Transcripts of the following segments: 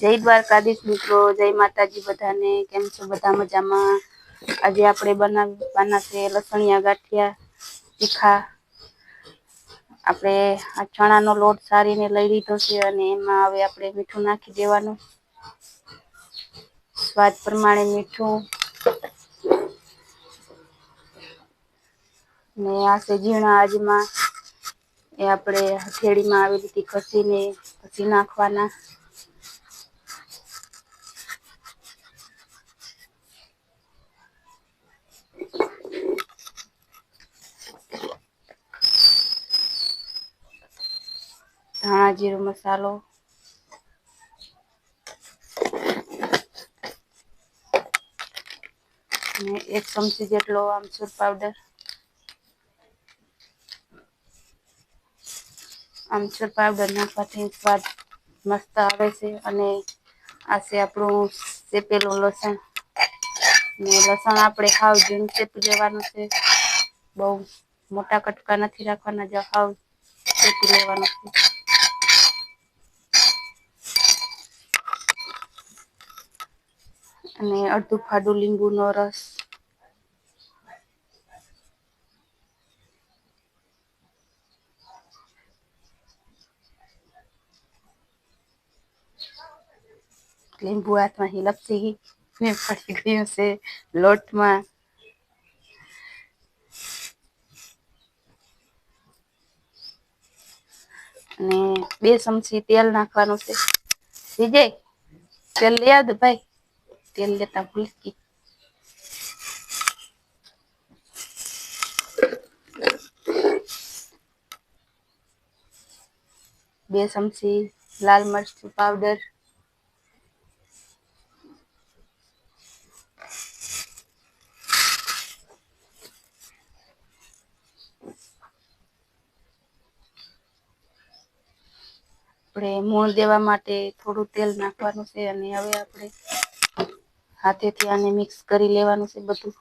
જય દ્વારકાધીશ મિત્રો, જય માતાજી બધાને. કેમ છો બધા? મજામાં? આજે આપણે બનાવવાના છે લસણિયા ગાંઠિયા તીખા. આપણે આ ચણાનો લોટ સારીને લઈ લીધો છે અને એમાં હવે આપણે મીઠું નાખી દેવાનું. સ્વાદ પ્રમાણે મીઠું ને આ છે ઝીણા અજમા, એ આપણે હથેળીમાં આવી રીતે ઘસીને પછી નાખવાના. ધાણા જીરું મસાલો, અને 1 ચમચી જેટલો આમચૂર પાવડર. આમચૂર પાવડર નાખવાથી સ્વાદ મસ્ત આવે છે. અને આ છે આપણું શેકેલું લસણ. ને લસણ આપણે સાવ ઝીણું શેકી લેવાનું છે. બહુ મોટા કટકા નથી રાખવાના, સાવ શેકી લેવાનું છે. અને અડધું ફાડું લીંબુનો રસ. લીંબુ હાથમાંથી લપસી પડી ગયું છે લોટમાં. અને 2 ચમચી તેલ નાખવાનું છે. વિજય, તેલ લઈ આવ તો ભાઈ, તેલ લેતા ભૂલી ગઈ. બે ચમચી લાલ મરચું પાવડર, આપણે મોણ દેવા માટે થોડું તેલ નાખવાનું છે. અને હવે આપણે હાથેથી આને મિક્સ કરી લેવાનું છે બધું.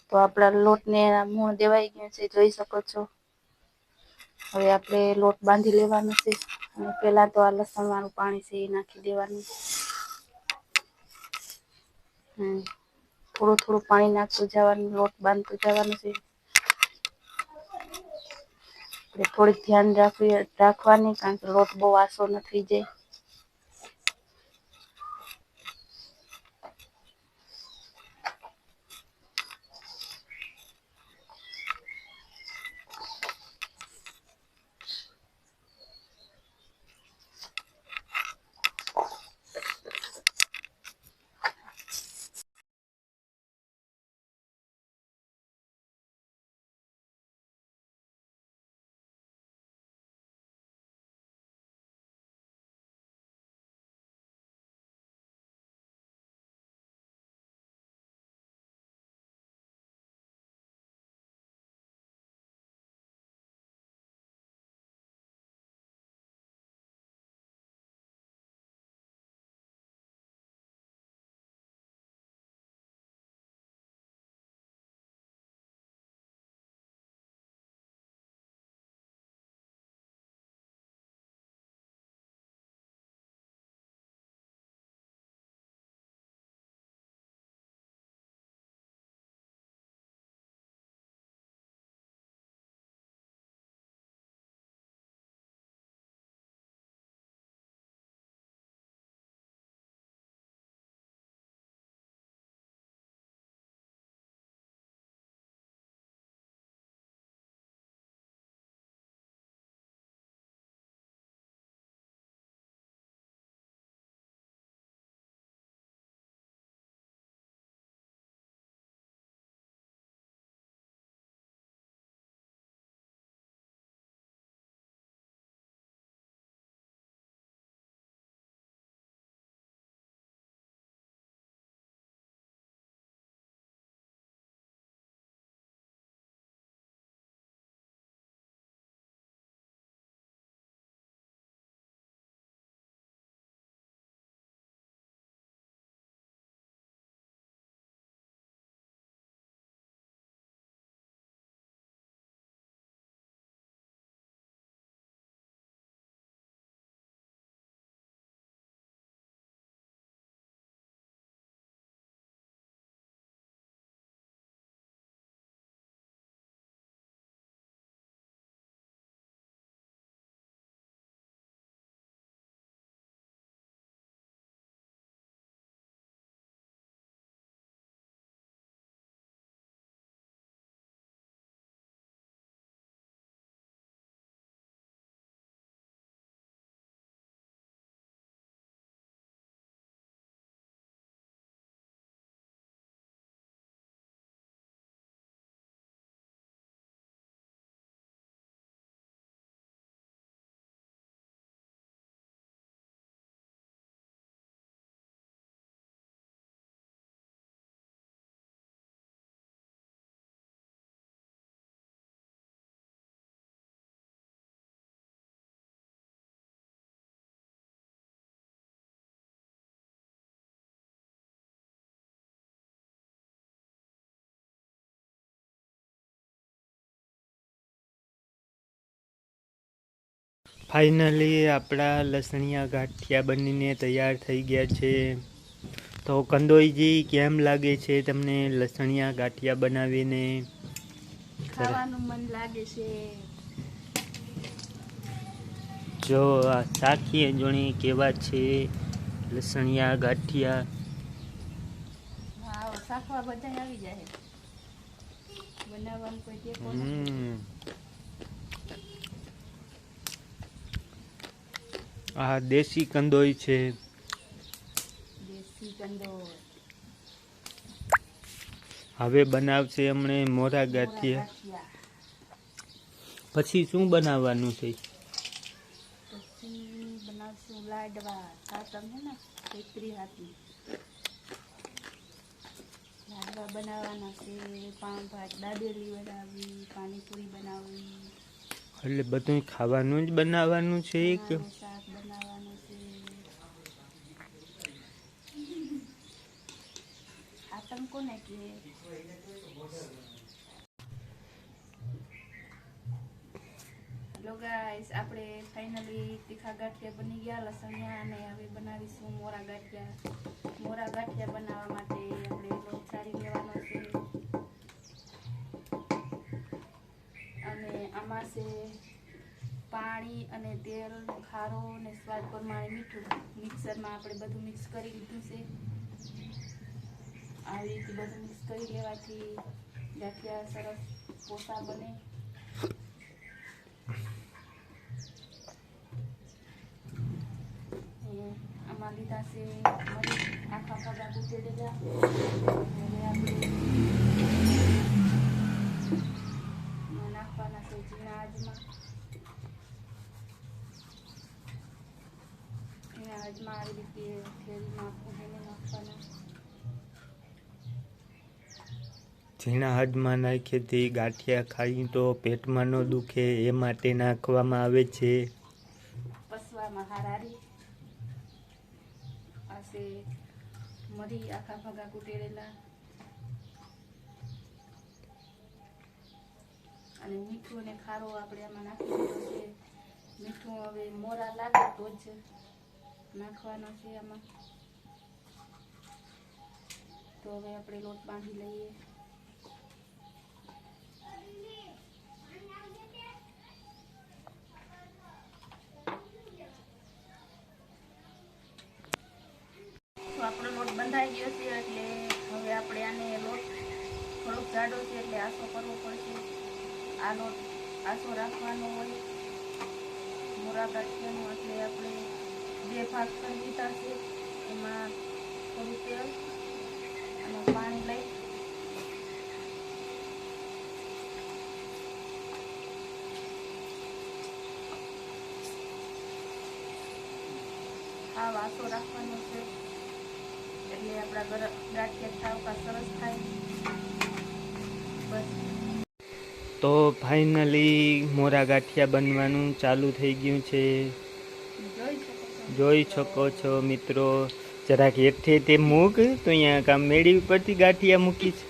તો આપણા લોટને મોણ દેવાઈ ગયું છે, જોઈ શકો છો. હવે આપણે લોટ બાંધી લેવાનો છે. અને પહેલા તો આ લસણ વાળું પાણી છે એ નાખી દેવાનું. થોડું થોડું પાણી નાખતું જવાનું, લોટ બાંધતું જવાનું છે. થોડીક ધ્યાન રાખવાની, કારણ કે લોટ બહુ આછો ન થઈ જાય. ફાઇનલી આપણા લસણિયા ગાંઠિયા બનીને તૈયાર થઈ ગયા છે. તો કંદોઈજી કેમ લાગે છે તમને લસણિયા ગાંઠિયા બનાવીને? ખાવાનું મન લાગે છે. જો આ ચાખીએ જોણી કેવા છે લસણિયા ગાંઠિયા. હા, શાખવા બધા આવી જાય. બનાવવાનું કોઈ ટેકો નથી. આ દેશી કંદોઈ છે. દેશી કંદોઈ. હવે બનાવશે હમણે મોરા ગાંઠિયા. પછી શું બનાવવાનું છે? પછી બનાવશું લાડવા. સાતમ છે ને, ચૈત્રી હાથની લાડવા બનાવવાના છે. પાઉં ભાત, દાબેલી બનાવવી, પાણીપુરી બનાવવી. એટલે બધું ખાવાનું જ બનાવવાનું છે કે શાક બનાવવાનું છે. આતંક કોને કે? હેલો ગાઈસ, આપણે ફાઇનલી તીખા ગાંઠિયા બની ગયા લસણિયા, અને હવે બનાવીશું મોરા ગાંઠિયા. મોરા ગાંઠિયા બનાવવા માટે આપણે લોટ ચાળી લેવાનો છે. અને આમાં છે પાણી અને તેલ, ખારો અને સ્વાદ પ્રમાણે મીઠું. મિક્સરમાં આપણે બધું મિક્સ કરી લીધું છે. આવી રીતે બધું મિક્સ કરી લેવાથી ગાંઠિયા સરસ પોસા બને. આમાં લીધા છે મરી, આખા પગા કૂટેલા. હવે આપણે નાખવાના છે ઝીણા અજમા. ઝીણા અજમા આવી રીતે થેલીમાં ફૂટીને નાખવાના. ઝીણા હાથમાં નાખીએ તે ગાંઠિયા ખાઈ તો પેટમાં ન દુખે એ માટે નાખવામાં આવે છે. પસવામાં હારારી આશે મરી, આખા ભગા કૂટેલા. અને મીઠું અને ખારો આપણે આમાં નાખી દીધો છે. મીઠું હવે મોરા લાગે તો જ નાખવાનો છે આમાં. તો હવે આપણે લોટ બાંધી લઈએ. તો આપણો લોટ બંધાઈ ગયો છે, એટલે હવે આપણે આને લોટ થોડોક જાડો છે એટલે આસો કરવો પડશે. આ લોટ આસો રાખવાનો હોય મોરા ગાંઠિયાનો, એટલે આપણે 2 ભાગ કરી દીધા છે. એમાં થોડું તેલ અને પાણી લઈ આ વાસો રાખવાનો છે, એટલે આપણા ગાંઠિયા ખાવકા સરસ થાય. બસ. તો ફાઇનલી મોરા ગાંઠિયા બનવાનું ચાલુ થઈ ગયું છે. જોઈ શકો છો મિત્રો. જરાક હેઠે તે મૂક તો અહીંયા કામ મેળી પરથી ગાંઠિયા મૂકી છે.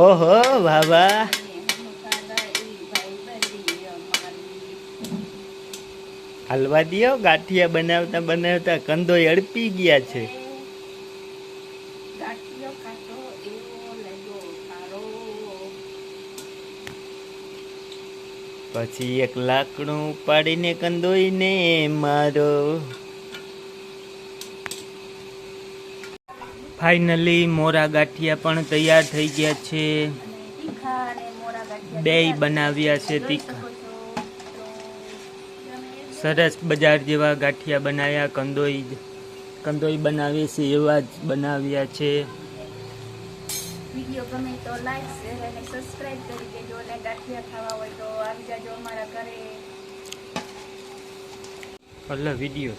ઓહો બાબા, હાલવા દિયો. ગાંઠિયા બનાવતા બનાવતા કંદોય અડપી ગયા છે. પછી એક લાકડું ઉપાડીને કંદોઈને મારો. ફાઇનલી મોરા ગાંઠિયા પણ તૈયાર થઈ ગયા છે. તીખા અને મોરા ગાંઠિયા બેય બનાવ્યા છે તીખા. સરસ બજાર જેવા ગાંઠિયા બનાવ્યા. કંદોઈ બનાવીએ છે એવા જ બનાવ્યા છે. વિડીયો ગમે તો લાઈક શેર અને સબસ્ક્રાઇબ કરી દેજો અને ગાંઠિયા ખાવા હોય તો આવી જાજો અમારા ઘરે. અલ્લા વિડીયો